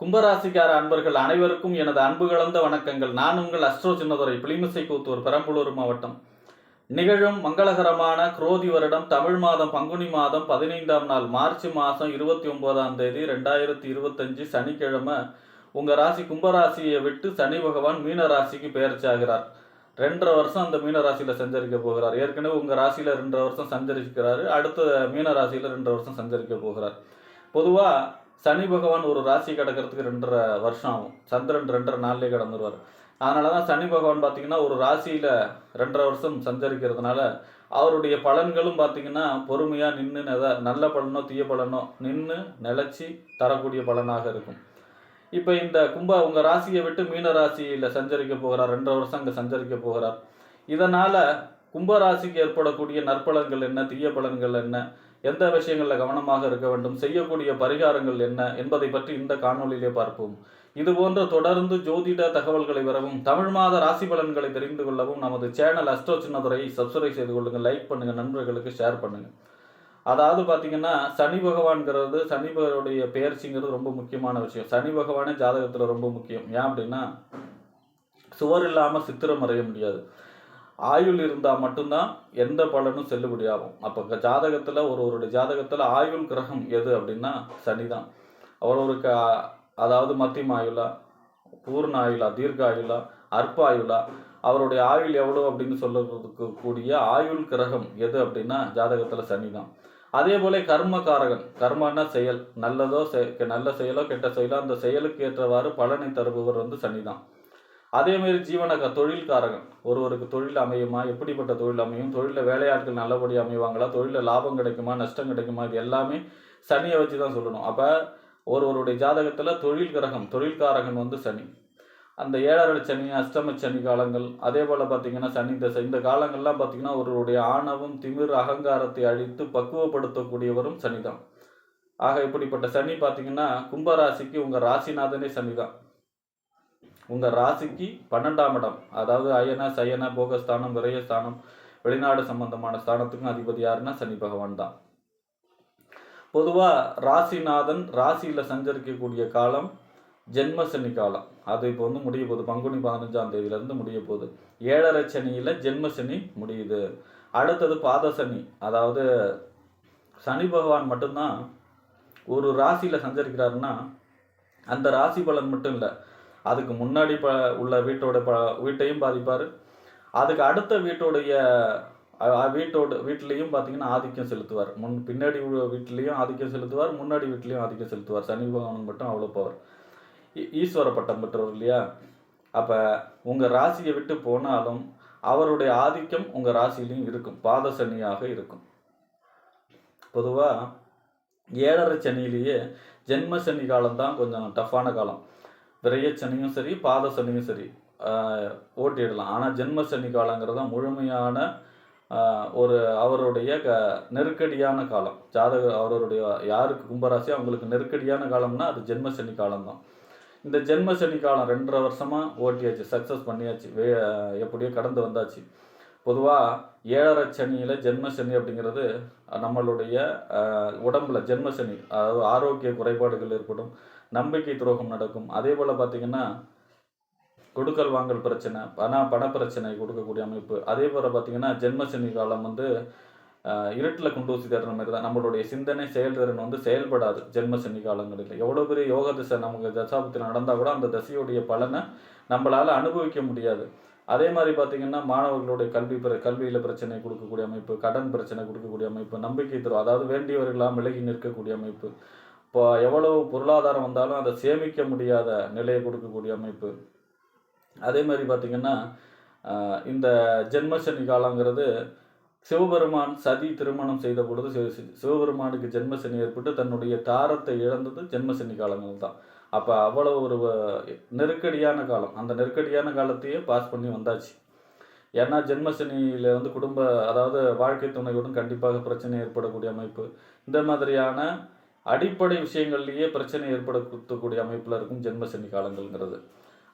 கும்பராசிக்கார அன்பர்கள் அனைவருக்கும் எனது அன்பு கலந்த வணக்கங்கள். நான் உங்கள் அஸ்ட்ரோ சின்னதுரை, பிளிமிசை கூத்தூர், பெரம்பலூர் மாவட்டம். நிகழும் மங்களகரமான குரோதி வருடம் தமிழ் மாதம் பங்குனி மாதம் 15ஆம் நாள் மார்ச் மாதம் 29ஆம் தேதி 2025 சனிக்கிழமை உங்கள் ராசி கும்பராசியை விட்டு சனி பகவான் மீன ராசிக்கு பெயர்ச்சாகிறார். 2.5 வருஷம் அந்த மீன ராசியில் சஞ்சரிக்க போகிறார். ஏற்கனவே உங்கள் ராசியில் 2.5 வருஷம் சஞ்சரிக்கிறாரு. அடுத்த மீன ராசியில் 2.5 வருஷம் சஞ்சரிக்க போகிறார். பொதுவாக சனி பகவான் ஒரு ராசி கிடக்கிறதுக்கு 2.5 வருஷம் ஆகும். சந்திரன் 2.5 நாள்லேயே கடந்துருவார். அதனால தான் சனி பகவான் பார்த்தீங்கன்னா ஒரு ராசியில் 2.5 வருஷம் சஞ்சரிக்கிறதுனால அவருடைய பலன்களும் பார்த்தீங்கன்னா பொறுமையாக நின்று நல்ல பலனோ தீய பலனோ நின்று நிலச்சி தரக்கூடிய பலனாக இருக்கும். இப்போ இந்த உங்கள் ராசியை விட்டு மீன ராசியில் சஞ்சரிக்க போகிறார். 2.5 வருஷம் அங்கே சஞ்சரிக்க போகிறார். இதனால் கும்பராசிக்கு ஏற்படக்கூடிய நற்பலன்கள் என்ன, தீய பலன்கள் என்ன, எந்த விஷயங்களில் கவனமாக இருக்க வேண்டும், செய்யக்கூடிய பரிகாரங்கள் என்ன என்பதை பற்றி இந்த காணொலியிலே பார்ப்போம். இதுபோன்ற தொடர்ந்து ஜோதிட தகவல்களை பெறவும் தமிழ் மாத ராசி பலன்களை தெரிந்து கொள்ளவும் நமது சேனல் அஸ்ட்ரோ சின்னதுரையை சப்ஸ்கிரைப் செய்து கொள்ளுங்கள், லைக் பண்ணுங்கள், நண்பர்களுக்கு ஷேர் பண்ணுங்கள். அதாவது பார்த்தீங்கன்னா சனி பகவான்கிறது, சனி பகவானுடைய பெயர்ச்சிங்கிறது ரொம்ப முக்கியமான விஷயம். சனி பகவானே ஜாதகத்தில் ரொம்ப முக்கியம். ஏன் அப்படின்னா சுவர் இல்லாமல் சித்திரம் வரைய முடியாது. ஆயுள் இருந்தால் மட்டும்தான் எந்த பலனும் செல்லுபடியாகும். அப்போ ஜாதகத்தில் ஒருவருடைய ஜாதகத்தில் ஆயுள் கிரகம் எது அப்படின்னா சனி தான். அவருக்கு அதாவது மத்தியம ஆயுளா, பூர்ண ஆயுளா, தீர்க்க ஆயுளா, அற்ப ஆயுளா, அவருடைய ஆயுள் எவ்வளோ அப்படின்னு சொல்லுறதுக்கு கூடிய ஆயுள் கிரகம் எது அப்படின்னா ஜாதகத்தில் சனி தான். அதே போல கர்மகாரகன், கர்மன்னா செயல், நல்ல செயலோ கெட்ட செயலோ அந்த செயலுக்கு ஏற்றவாறு பலனை தருபவர் சனி தான். அதேமாரி தொழில்காரகன், ஒருவருக்கு தொழில் அமையுமா, எப்படிப்பட்ட தொழில் அமையும், தொழிலில் வேலையாட்கள் நல்லபடியாக அமைவாங்களா, தொழிலில் லாபம் கிடைக்குமா, நஷ்டம் கிடைக்குமா, இது எல்லாமே சனியை வச்சு தான் சொல்லணும். அப்போ ஒருவருடைய ஜாதகத்தில் தொழில்காரகன் சனி. அந்த 7.5 சனி, அஷ்டம சனி காலங்கள், அதே போல் பார்த்திங்கன்னா சனி தசை, இந்த காலங்கள்லாம் பார்த்திங்கன்னா ஒருவருடைய ஆணவம், திமிர், அகங்காரத்தை அழித்து பக்குவப்படுத்தக்கூடியவரும் சனி தான். ஆக இப்படிப்பட்ட சனி பார்த்திங்கன்னா கும்பராசிக்கு உங்கள் ராசிநாதனே சனி தான். உங்கள் ராசிக்கு 12ஆம் இடம், அதாவது அயன சயன போகஸ்தானம், விரயஸ்தானம், வெளிநாடு சம்பந்தமான ஸ்தானத்துக்கும் அதிபதி யாருன்னா சனி பகவான் தான். பொதுவாக ராசிநாதன் ராசியில் சஞ்சரிக்கக்கூடிய காலம் ஜென்ம சனி காலம். அது இப்போ முடிய போகுது. பங்குனி 15ஆம் தேதியிலேருந்து முடிய போகுது. 7.5 சனியில் ஜென்ம சனி முடியுது. அடுத்தது பாத சனி. அதாவது சனி பகவான் மட்டும்தான் ஒரு ராசியில் சஞ்சரிக்கிறாருன்னா அந்த ராசி பலன் மட்டும் இல்லை, அதுக்கு முன்னாடி உள்ள வீட்டையும் பாதிப்பார். அதுக்கு அடுத்த வீட்டிலையும் பார்த்தீங்கன்னா ஆதிக்கம் செலுத்துவார். பின்னாடி வீட்டிலையும் ஆதிக்கம் செலுத்துவார், முன்னாடி வீட்லேயும் ஆதிக்கம் செலுத்துவார். சனி பகவானுக்கு மட்டும் அவ்வளோ பவர். ஈஸ்வர பட்டம் பெற்றவர் இல்லையா? அப்போ உங்கள் ராசியை விட்டு போனாலும் அவருடைய ஆதிக்கம் உங்கள் ராசியிலையும் இருக்கும், பாத சனியாக இருக்கும். பொதுவாக 7.5 சனியிலேயே ஜென்ம சனி காலம்தான் கொஞ்சம் டஃப்பான காலம். விரைய சனியும் சரி, பாத சனியும் சரி ஓட்டிடலாம். ஆனால் ஜென்ம சனி காலங்கிறது தான் முழுமையான அவருடைய நெருக்கடியான காலம். அவருடைய யாருக்கு கும்பராசி அவங்களுக்கு நெருக்கடியான காலம்னா அது ஜென்ம சனி காலம்தான். இந்த ஜென்ம சனி காலம் 2.5 வருஷமாக ஓட்டியாச்சு, சக்ஸஸ் பண்ணியாச்சு, எப்படியோ கடந்து வந்தாச்சு. பொதுவாக 7.5 சனியில் ஜென்ம சனி அப்படிங்கிறது நம்மளுடைய உடம்புல ஜென்ம சனி, அதாவது ஆரோக்கிய குறைபாடுகள் ஏற்படும், நம்பிக்கை துரோகம் நடக்கும். அதே போல் பார்த்திங்கன்னா கொடுக்கல் வாங்கல் பிரச்சனை, பண பிரச்சனை கொடுக்கக்கூடிய அமைப்பு. அதே போல் பார்த்திங்கன்னா ஜென்ம சனி காலம் இருட்டில் கொண்டு ஊசி தர்ற மாதிரி தான். நம்மளுடைய சிந்தனை செயல்திறன் செயல்படாது ஜென்ம சனி காலங்களில். எவ்வளோ பெரிய யோக திசை நமக்கு தசாபத்தில் நடந்தால் கூட அந்த தசையுடைய பலனை நம்மளால் அனுபவிக்க முடியாது. அதே மாதிரி பார்த்திங்கன்னா மாணவர்களுடைய கல்வியில் பிரச்சனை கொடுக்கக்கூடிய அமைப்பு, கடன் பிரச்சனை கொடுக்கக்கூடிய அமைப்பு, நம்பிக்கை துரோகம், அதாவது வேண்டியவர்களாக விலகி நிற்கக்கூடிய அமைப்பு, இப்போ எவ்வளவு பொருளாதாரம் வந்தாலும் அதை சேமிக்க முடியாத நிலையை கொடுக்கக்கூடிய அமைப்பு. அதே மாதிரி பார்த்திங்கன்னா இந்த ஜென்மசனி காலங்கிறது சிவபெருமான் சதி திருமணம் செய்த பொழுது சிவபெருமானுக்கு ஜென்மசனி ஏற்பட்டு தன்னுடைய தாரத்தை இழந்தது ஜென்மசனி காலங்கள் தான். அப்போ அவ்வளவு ஒரு நெருக்கடியான காலம். அந்த நெருக்கடியான காலத்தையே பாஸ் பண்ணி வந்தாச்சு. ஏன்னா ஜென்மசனியில் அதாவது வாழ்க்கை துணையுடன் கண்டிப்பாக பிரச்சனை ஏற்படக்கூடிய அமைப்பு, இந்த மாதிரியான அடிப்படை விஷயங்கள்லேயே பிரச்சனை ஏற்படுத்தக்கூடிய அமைப்பில் இருக்கும் ஜென்மசனி காலங்கள்ங்கிறது.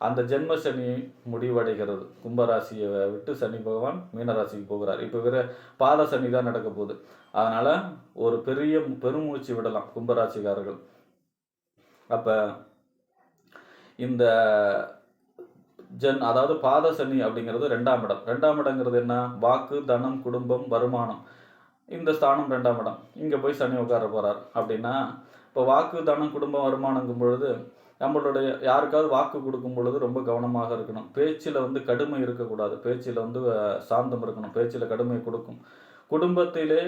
அந்த ஜென்ம சனி முடிவடைகிறது. கும்பராசியை விட்டு சனி பகவான் மீனராசிக்கு போகிறார். இப்போ பாத சனி தான் நடக்க போகுது. அதனால் ஒரு பெருமூச்சு விடலாம் கும்பராசிக்காரர்கள். அப்போ இந்த அதாவது பாத சனி அப்படிங்கிறது 2ஆம் இடம். 2ஆம் இடங்கிறது என்ன? வாக்கு, தனம், குடும்பம், வருமானம். இந்த ஸ்தானம் 2ஆம் இடம். இங்கே போய் சனி உட்கார போகிறார் அப்படின்னா, இப்போ வாக்கு, தனம், குடும்பம், வருமானங்கும் பொழுது நம்மளுடைய யாருக்காவது வாக்கு கொடுக்கும் பொழுது ரொம்ப கவனமாக இருக்கணும். பேச்சில் வந்து கடுமை இருக்கக்கூடாது. பேச்சில் வந்து சாந்தம் இருக்கணும். பேச்சில் கடுமை கொடுக்கும். குடும்பத்திலே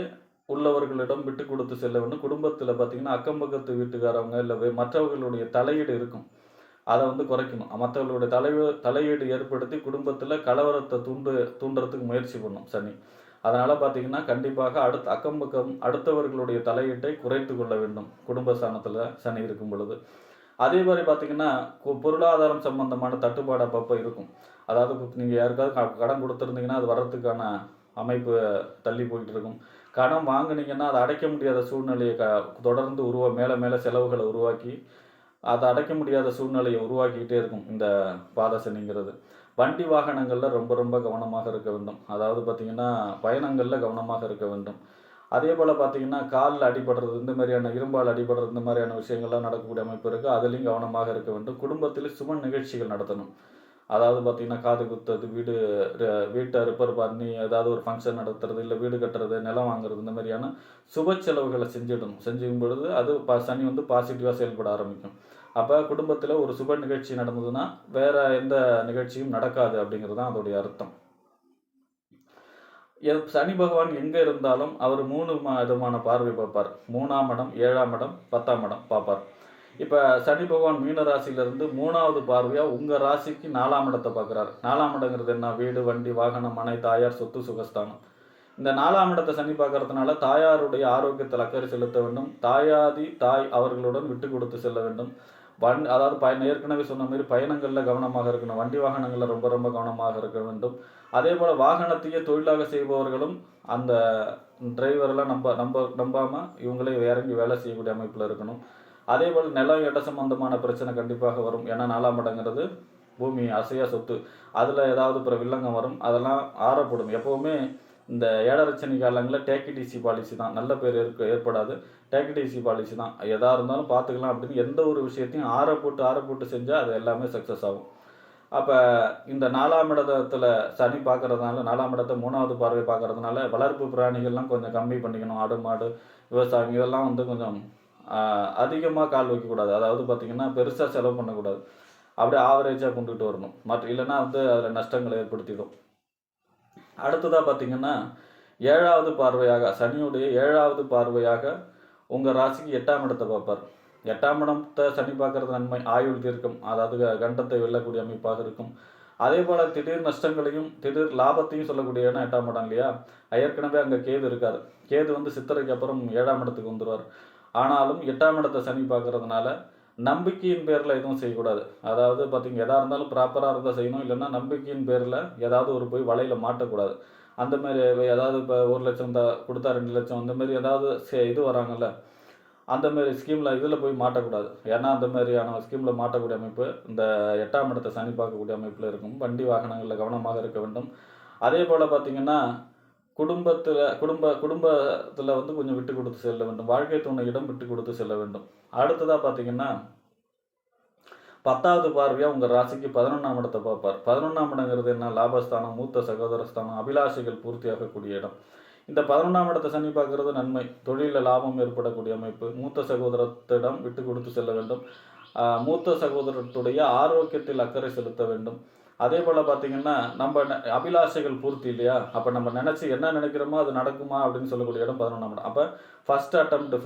உள்ளவர்களிடம் விட்டு கொடுத்து செல்ல வேண்டும். குடும்பத்தில் பார்த்தீங்கன்னா அக்கம் பக்கத்து வீட்டுக்காரவங்க இல்லை மற்றவர்களுடைய தலையீடு இருக்கும். அதை வந்து குறைக்கணும். மற்றவர்களுடைய தலையீடு ஏற்படுத்தி குடும்பத்தில் கலவரத்தை தூண்டுறதுக்கு முயற்சி பண்ணும் சனி. அதனால் பார்த்தீங்கன்னா கண்டிப்பாக அக்கம் பக்கம் அடுத்தவர்களுடைய தலையீட்டை குறைத்து கொள்ள வேண்டும் குடும்ப ஸ்தானத்தில் சனி இருக்கும் பொழுது. அதே மாதிரி பார்த்தீங்கன்னா பொருளாதாரம் சம்பந்தமான தட்டுப்பாடு அப்பப்போ இருக்கும். அதாவது நீங்கள் யாருக்காவது கடன் கொடுத்துருந்தீங்கன்னா அது வர்றதுக்கான அமைப்பு தள்ளி போயிட்டு இருக்கும். கடன் வாங்கினீங்கன்னா அதை அடைக்க முடியாத சூழ்நிலையை தொடர்ந்து மேலே மேலே செலவுகளை உருவாக்கி அதை அடைக்க முடியாத சூழ்நிலையை உருவாக்கிக்கிட்டே இருக்கும் இந்த பாத சனிங்கிறது. வண்டி வாகனங்களில் ரொம்ப ரொம்ப கவனமாக இருக்க வேண்டும். அதாவது பார்த்திங்கன்னா பயணங்களில் கவனமாக இருக்க வேண்டும். அதே போல் பார்த்திங்கன்னா காலில் அடிபடுறது, இந்த மாதிரியான இரும்பால் அடிபடுறது, இந்த மாதிரியான விஷயங்கள்லாம் நடக்கக்கூடிய அமைப்பு இருக்குது. அதுலேயும் கவனமாக இருக்க வேண்டும். குடும்பத்தில் சுப நிகழ்ச்சிகள் நடத்தணும். அதாவது பார்த்திங்கன்னா காது குத்துறது, வீட்டை ரிப்பேர் பண்ணி ஏதாவது ஒரு ஃபங்க்ஷன் நடத்துறது, இல்லை வீடு கட்டுறது, நிலம் வாங்குறது, இந்த மாதிரியான சுப செலவுகளை செஞ்சும் பொழுது அது சனி வந்து பாசிட்டிவாக செயல்பட ஆரம்பிக்கும். அப்போ குடும்பத்தில் ஒரு சுப நிகழ்ச்சி நடந்ததுன்னா வேறு எந்த நிகழ்ச்சியும் நடக்காது அப்படிங்கிறது தான் அதோடைய அர்த்தம். சனி பகவான் எங்கே இருந்தாலும் அவர் 3 விதமான பார்வை பார்ப்பார். 3ஆம் இடம், 7ஆம் இடம், 10ஆம் இடம் பார்ப்பார். இப்போ சனி பகவான் மீன ராசியிலிருந்து 3ஆவது பார்வையாக உங்கள் ராசிக்கு 4ஆம் இடத்தை பார்க்குறாரு. 4ஆம் இடங்கிறது என்ன? வீடு, வண்டி, வாகனம், மனை, தாயார், சொத்து, சுகஸ்தானம். இந்த 4ஆம் இடத்தை சனி பார்க்கறதுனால தாயாருடைய ஆரோக்கியத்தில் அக்கறை செலுத்த வேண்டும். தாய் அவர்களுடன் விட்டு கொடுத்து செல்ல வேண்டும். அதாவது ஏற்கனவே சொன்ன மாதிரி பயணங்களில் கவனமாக இருக்கணும். வண்டி வாகனங்களில் ரொம்ப ரொம்ப கவனமாக இருக்க வேண்டும். அதே போல் வாகனத்தையே தொழிலாக செய்பவர்களும் அந்த டிரைவரெல்லாம் நம்பாமல் இவங்களே இறங்கி வேலை செய்யக்கூடிய அமைப்பில் இருக்கணும். அதே போல் நிலம் இட சம்பந்தமான பிரச்சனை கண்டிப்பாக வரும். ஏன்னா 4ஆம் இடங்கிறது பூமி, அசையா சொத்து. அதில் ஏதாவது வில்லங்கம் வரும். அதெல்லாம் ஆறப்படும். எப்போவுமே இந்த ஏழரச்சனி காலங்களில் டேக்கிடிசி பாலிசி தான். நல்ல பேர் ஏற்படாது. டேக்கிடிசி பாலிசி தான். எதாக இருந்தாலும் பார்த்துக்கலாம் அப்படின்னு எந்த ஒரு விஷயத்தையும் ஆற போட்டு செஞ்சால் அது எல்லாமே சக்ஸஸ் ஆகும். அப்போ இந்த 4ஆம் இடத்துல சனி பார்க்கறதுனால 4ஆம் இடத்தை 3ஆவது பார்வை பார்க்கறதுனால வளர்ப்பு பிராணிகள்லாம் கொஞ்சம் கம்மி பண்ணிக்கணும். ஆடு, மாடு, விவசாயம் இதெல்லாம் வந்து கொஞ்சம் அதிகமாக கால் வைக்கக்கூடாது. அதாவது பார்த்திங்கன்னா பெருசாக செலவு பண்ணக்கூடாது. அப்படியே ஆவரேஜாக கொண்டுகிட்டு வரணும். இல்லைன்னா வந்து அதில் நஷ்டங்களை ஏற்படுத்திடும். அடுத்ததாக பார்த்திங்கன்னா 7ஆவது பார்வையாக சனியுடைய 7ஆவது பார்வையாக உங்கள் ராசிக்கு 8ஆம் இடத்தை பார்ப்பார். 8ஆம் இடத்தை சனி பார்க்கறது நன்மை. ஆயுள் தீர்க்கம், அதாவது கண்டத்தை வெல்லக்கூடிய அமைப்பாக இருக்கும். அதே போல் திடீர் நஷ்டங்களையும் திடீர் லாபத்தையும் சொல்லக்கூடிய இடம் 8ஆம் இடம் இல்லையா? ஏற்கனவே அங்கே கேது இருக்கார். கேது வந்து சித்திரைக்கு அப்புறம் 7ஆம் இடத்துக்கு வந்துடுவார். ஆனாலும் 8ஆம் இடத்தை சனி பார்க்கறதுனால நம்பிக்கையின் பேரில் எதுவும் செய்யக்கூடாது. அதாவது பார்த்திங்க எதாக இருந்தாலும் ப்ராப்பராக இருந்தால் செய்யணும். இல்லைன்னா நம்பிக்கையின் பேரில் ஏதாவது ஒரு போய் வலையில் மாட்டக்கூடாது. அந்தமாரி ஏதாவது இப்போ 1 லட்சம் கொடுத்தா 2 லட்சம் அந்தமாரி ஏதாவது இது வராங்கல்ல, அந்தமாரி ஸ்கீமில் இதில் போய் மாட்டக்கூடாது. ஏன்னா அந்த மாதிரியான ஸ்கீமில் மாட்டக்கூடிய அமைப்பு இந்த 8ஆம் இடத்தை சனி பார்க்கக்கூடிய அமைப்பில் இருக்கும். வண்டி வாகனங்களில் கவனமாக இருக்க வேண்டும். அதே போல் பார்த்திங்கன்னா குடும்பத்தில் வந்து கொஞ்சம் விட்டு கொடுத்து செல்ல வேண்டும். வாழ்க்கை துணையிடம் விட்டு கொடுத்து செல்ல வேண்டும். அடுத்ததாக பார்த்திங்கன்னா 10ஆவது பார்வையாக உங்கள் ராசிக்கு 11ஆம் இடத்தை பார்ப்பார். 11ஆம் இடங்கிறது என்ன? லாபஸ்தானம், மூத்த சகோதரஸ்தானம், அபிலாஷைகள் பூர்த்தியாகக்கூடிய இடம். இந்த 11ஆம் இடத்தை சனி பார்க்கறது நன்மை. தொழிலில் லாபம் ஏற்படக்கூடிய அமைப்பு. மூத்த சகோதரத்திடம் விட்டு கொடுத்து செல்ல வேண்டும். மூத்த சகோதரத்துடைய ஆரோக்கியத்தில் அக்கறை செலுத்த வேண்டும். அதே போல் பார்த்திங்கன்னா நம்ம அபிலாஷைகள் பூர்த்தி இல்லையா? அப்போ நம்ம என்ன நினைக்கிறோமோ அது நடக்குமா அப்படின்னு சொல்லக்கூடிய இடம் 11ஆம் இடம். அப்போ ஃபஸ்ட் அட்டம்ப்ட்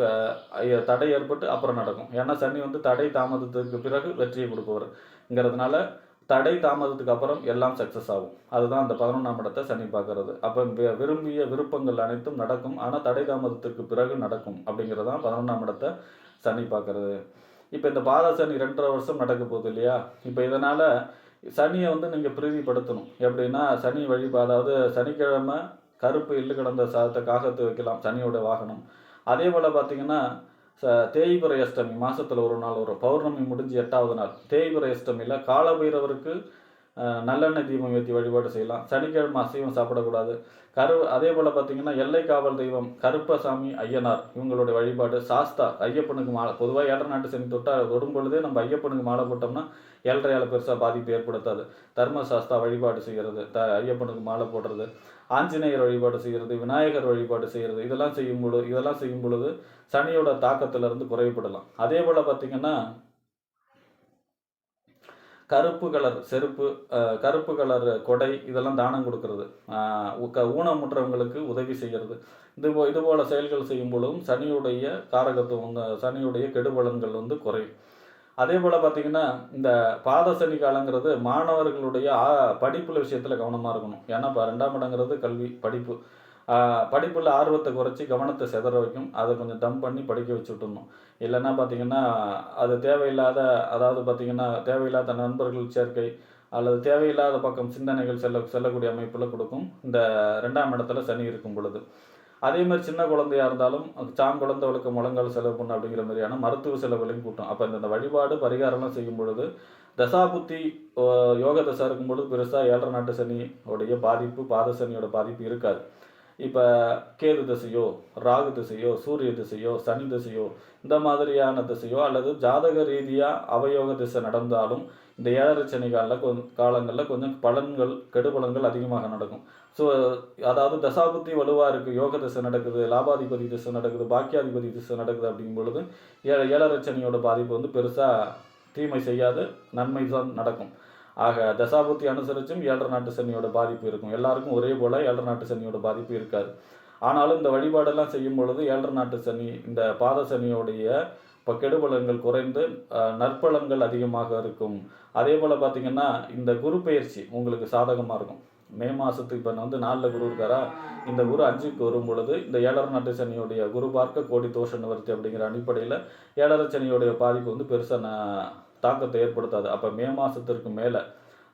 தடை ஏற்பட்டு அப்புறம் நடக்கும். ஏன்னா சனி வந்து தடை தாமதத்துக்கு பிறகு வெற்றியை கொடுப்பவர்ங்கிறதுனால தடை தாமதத்துக்கு அப்புறம் எல்லாம் சக்ஸஸ் ஆகும். அதுதான் அந்த 11ஆம் இடத்தை சனி பார்க்கறது. அப்போ விரும்பிய விருப்பங்கள் அனைத்தும் நடக்கும். ஆனால் தடை தாமதத்துக்கு பிறகு நடக்கும் அப்படிங்கிறது தான் 11ஆம் இடத்தை சனி பார்க்கறது. இப்போ இந்த பாத சனி 2.5 வருஷம் நடக்க போகுது இல்லையா? இப்போ இதனால் சனியை வந்து நீங்கள் பிரீதிப்படுத்தணும். எப்படின்னா சனி அதாவது சனிக்கிழமை கருப்பு எள்ளு கிடந்த சாதத்தை காகத்து வைக்கலாம், சனியோட வாகனம். அதே போல் பார்த்திங்கன்னா தேய்பிறை அஷ்டமி மாதத்தில் ஒரு நாள் வரும். பௌர்ணமி முடிஞ்சு 8ஆவது நாள் தேய்பிறை அஷ்டமியில் காலபைரவருக்கு நல்லெண்ணெய் தீபம் ஏற்றி வழிபாடு செய்யலாம். சனிக்கிழமை அசைவம் சாப்பிடக்கூடாது. அதே போல் பார்த்தீங்கன்னா எல்லை காவல் தெய்வம் கருப்பசாமி ஐயனார் இவங்களுடைய வழிபாடு. சாஸ்தா ஐயப்பனுக்கு மாலை, பொதுவாக 7 நாட்டு சனி தொடும் பொழுதே நம்ம ஐயப்பனுக்கு மாலை போட்டோம்னா 7.5 பெருசாக பாதிப்பு ஏற்படுத்தாது. தர்மசாஸ்தா வழிபாடு செய்கிறது, ஐயப்பனுக்கு மாலை போடுறது, ஆஞ்சநேயர் வழிபாடு செய்கிறது, விநாயகர் வழிபாடு செய்கிறது, இதெல்லாம் செய்யும் பொழுது சனியோட தாக்கத்திலிருந்து குறைவுபடலாம். அதே போல் பார்த்தீங்கன்னா கருப்பு கலர் செருப்பு, கருப்பு கலர் கொடை இதெல்லாம் தானம் கொடுக்கறது, ஊனமுற்றவங்களுக்கு உதவி செய்கிறது, இது போல செயல்கள் செய்யும் பொழுதும் சனியுடைய காரகத்துவம், சனியுடைய கெடுபலன்கள் குறையும். அதே போல் பார்த்திங்கன்னா இந்த பாத சனி காலங்கிறது மாணவர்களுடைய படிப்புல விஷயத்தில் கவனமாக இருக்கணும். ஏன்னா இப்போ 2ஆம் இடங்கிறது கல்வி, படிப்பு. படிப்பில் ஆர்வத்தை குறைச்சி கவனத்தை சிதற வைக்கும். அதை கொஞ்சம் தம் பண்ணி படிக்க வச்சு விட்டுடணும். இல்லைன்னா பார்த்திங்கன்னா அது தேவையில்லாத, அதாவது பார்த்திங்கன்னா தேவையில்லாத நண்பர்கள் சேர்க்கை அல்லது தேவையில்லாத பக்கம் சிந்தனைகள் செல்லக்கூடிய அமைப்பில் கொடுக்கும் இந்த 2ஆம் இடத்துல சனி இருக்கும் பொழுது. அதே மாதிரி சின்ன குழந்தையாக இருந்தாலும் குழந்தைகளுக்கு முழங்கால் செலவு பண்ணு அப்படிங்கிற மாதிரியான மருத்துவ செலவுகளையும் கூட்டும். அப்போ இந்த வழிபாடு பரிகாரம்லாம் செய்யும் பொழுது தசாபுத்தி யோக தசா இருக்கும் பொழுது பெருசாக 7 நாட்டு சனியோடைய பாதிப்பு, பாத சனியோட பாதிப்பு இருக்காது. இப்போ கேது திசையோ, ராகு திசையோ, சூரிய திசையோ, சனி திசையோ, இந்த மாதிரியான திசையோ அல்லது ஜாதக ரீதியாக அவயோக திசை நடந்தாலும் இந்த 7 சனி காலங்களில் கொஞ்சம் பலன்கள், கெடுபலன்கள் அதிகமாக நடக்கும். ஸோ அதாவது தசாபுத்தி வலுவாக இருக்குது, யோக திசை நடக்குது, லாபாதிபதி திசை நடக்குது, பாக்கியாதிபதி திசை நடக்குது அப்படிங்கும் பொழுது 7 சனியோட பாதிப்பு பெருசாக தீமை செய்யாது, நன்மை தான் நடக்கும். ஆக தசாபுத்தி அனுசரிச்சும் 7 நாட்டு சனியோட பாதிப்பு இருக்கும். எல்லாருக்கும் ஒரே போல் 7 நாட்டு சனியோட பாதிப்பு இருக்காது. ஆனாலும் இந்த வழிபாடெல்லாம் செய்யும் பொழுது 7 நாட்டு சனி, இந்த பாத சனியோடைய கெடுபலன்கள் குறைந்து நற்பலன்கள் அதிகமாக இருக்கும். அதே போல் பார்த்திங்கன்னா இந்த குரு பயிற்சி உங்களுக்கு சாதகமாக இருக்கும். மே மாதத்துக்கு இப்போ 4 குரு இருக்காரா, இந்த குரு 5க்கு வரும் பொழுது இந்த 7 நாட்டு சனியோடைய குரு பார்க்க கோடி தோஷ நிவர்த்தி அப்படிங்கிற அடிப்படையில் 7 சனியோடைய பாதிப்பு பெருசாக தாக்கத்தை ஏற்படுத்தாது. அப்போ மே மாதத்திற்கு மேலே,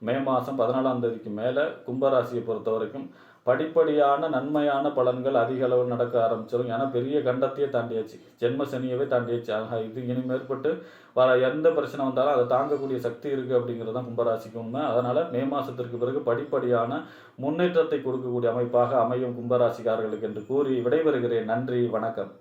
மே மாதம் 14ஆம் தேதிக்கு மேலே கும்பராசியை பொறுத்த வரைக்கும் படிப்படியான நன்மையான பலன்கள் அதிக அளவில் நடக்க ஆரம்பிச்சிடும். ஏன்னா பெரிய கண்டத்தையே தாண்டியாச்சு, ஜென்ம சனியவே தாண்டியாச்சு. ஆக இது இனி மேற்பட்டு வர எந்த பிரச்சனை வந்தாலும் அதை தாங்கக்கூடிய சக்தி இருக்குது அப்படிங்கிறது தான் கும்பராசிக்கு உண்மை. அதனால் மே மாதத்திற்கு பிறகு படிப்படியான முன்னேற்றத்தை கொடுக்கக்கூடிய அமைப்பாக அமையும் கும்பராசிக்காரர்களுக்கு என்று கூறி விடைபெறுகிறேன். நன்றி, வணக்கம்.